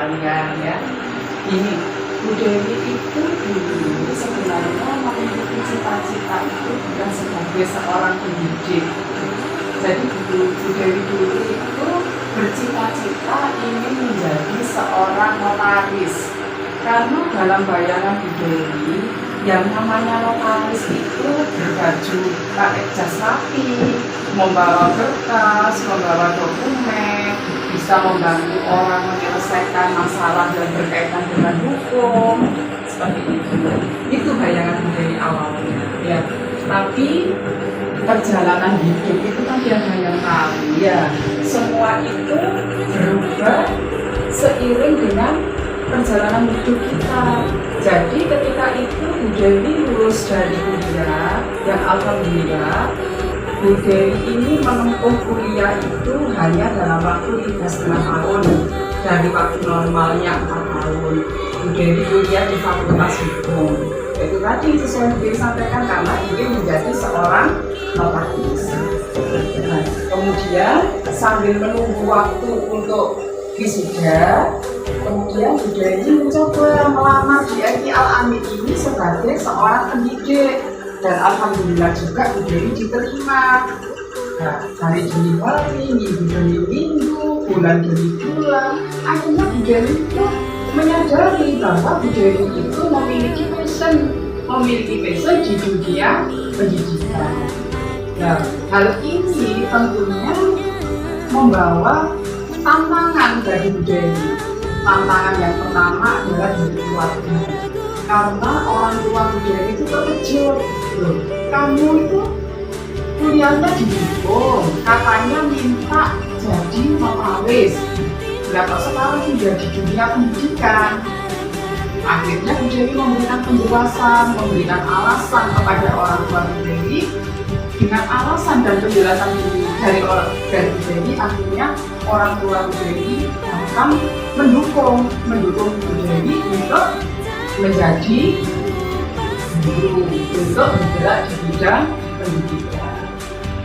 sekalian ya. Ini Bu Dewi itu dulu sebenarnya memiliki cita-cita itu bukan sebagai seorang pendidik. Jadi Bu Dewi dulu itu bercita-cita ingin menjadi seorang notaris. Karena dalam bayangan Bu Dewi, yang namanya notaris itu berbaju pakai jas rapi, membawa berkas, membawa dokumen, bisa membantu orang menyelesaikan masalah yang berkaitan dengan hukum, seperti itu. Itu bayangan Bu Dewi awalnya. Ya. Tapi perjalanan hidup itu kan tiada yang tahu. Ya, semua itu berubah seiring dengan perjalanan hidup kita. Jadi ketika itu Bu Dewi lulus dari kuliah, dan alhamdulillah Bu Dewi ini menempuh kuliah itu hanya dalam waktu 3,5 tahun dari waktu normalnya 4 tahun. Bu Dewi kuliah di Fakultas Hukum. Itu tadi sesuai yang disampaikan karena ingin menjadi seorang notaris. Nah, kemudian sambil menunggu waktu untuk wisuda, kemudian Bu Dewi mencoba melamar di IT Al-Amin ini sebagai seorang pendidik, dan alhamdulillah juga Bu Dewi diterima. Nah, hari demi hari, minggu demi minggu, bulan demi bulan, akhirnya Bu Dewi itu menyadari bahwa Bu Dewi itu memiliki passion di dunia pendidikan. Nah, hal ini tentunya membawa tantangan dari Bu Dewi. Tantangan yang pertama adalah dari keluarga. Karena orang tua Bu Dewi itu terkejut. Loh, kamu itu kuliahnya di hukum, katanya minta jadi notaris. Berapa sekarang sudah di dunia pendidikan? Akhirnya Bu Dewi memberikan penjelasan, memberikan alasan kepada orang tua Bu Dewi. Dengan alasan dan penjelasan dari Bu Dewi, akhirnya orang tua Bu Dewi akan mendukung Bu Dewi untuk menjadi guru, untuk bergerak di bidang pendidikan.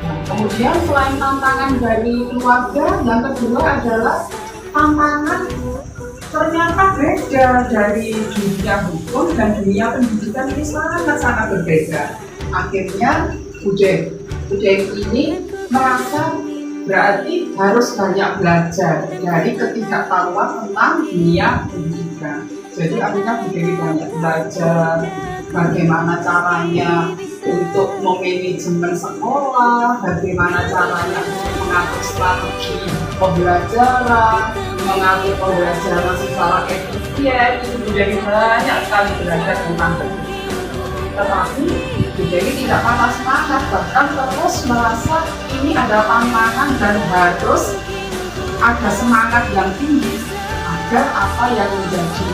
Nah, kemudian selain tantangan dari keluarga, yang kedua adalah tantangan ternyata beda dari dunia hukum dan dunia pendidikan ini sangat-sangat berbeda. Akhirnya Bu Dewi ini merasa berarti harus banyak belajar dari ketidaktahuan tentang dunia pendidikan. Jadi akhirnya Bu Dewi banyak belajar bagaimana caranya untuk memanajemen sekolah, bagaimana caranya untuk mengatur strategi pembelajaran, mengatur pembelajaran secara efisien. Itu Bu Dewi banyak sekali belajar tentang itu. Tetapi Bu Dewi tidak patah semangat, bahkan terus merasa ini ada tantangan dan harus ada semangat yang tinggi agar apa yang menjadi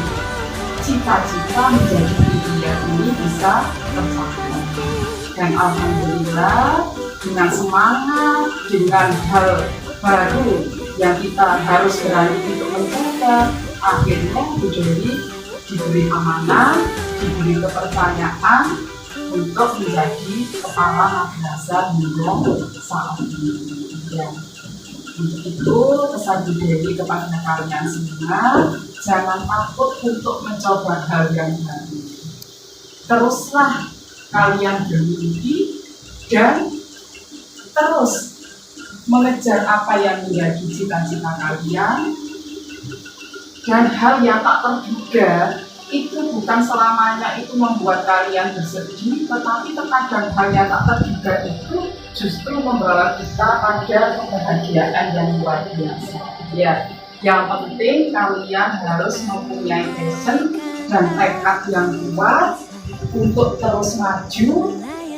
cita-cita menjadi dunia ini bisa tercapai. Dan alhamdulillah dengan semangat, dengan hal baru yang kita harus berani untuk mencoba, akhirnya Bu Dewi diberi amanah, diberi kepercayaan untuk menjadi kepala madrasah Nurul saat ini. Ya. Untuk itu pesan Bu Dewi kepada kalian semua, jangan takut untuk mencoba hal yang baru. Teruslah kalian bermimpi dan terus mengejar apa yang menjadi cita-cita kalian. Dan hal yang tak terduga itu bukan selamanya itu membuat kalian bersedih, tetapi terkadang hal yang tak terduga itu justru membawa kita pada kebahagiaan yang luar biasa. Ya, yang penting kalian harus mempunyai passion dan tekad yang kuat untuk terus maju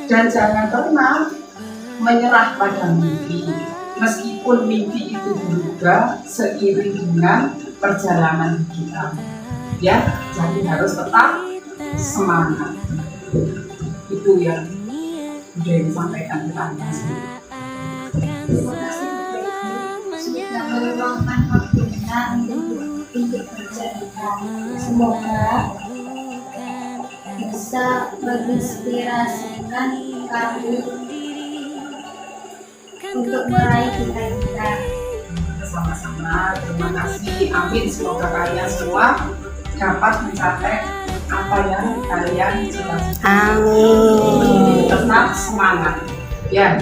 dan jangan pernah menyerah pada mimpi. Meskipun mimpi itu berubah seiring dengan perjalanan kita. Ya, jadi harus tetap semangat. Itu yang sudah disampaikan ke Anda sendiri. Terima kasih sudah meluangkan waktunya untuk bercerita. Semoga bisa menginspirasikan kami untuk meraih cita-cita. bersama-sama. Terima kasih, amin. Semoga kalian semua dapat mencapai apa yang kalian cita-citakan. Amin. Tetap semangat, ya.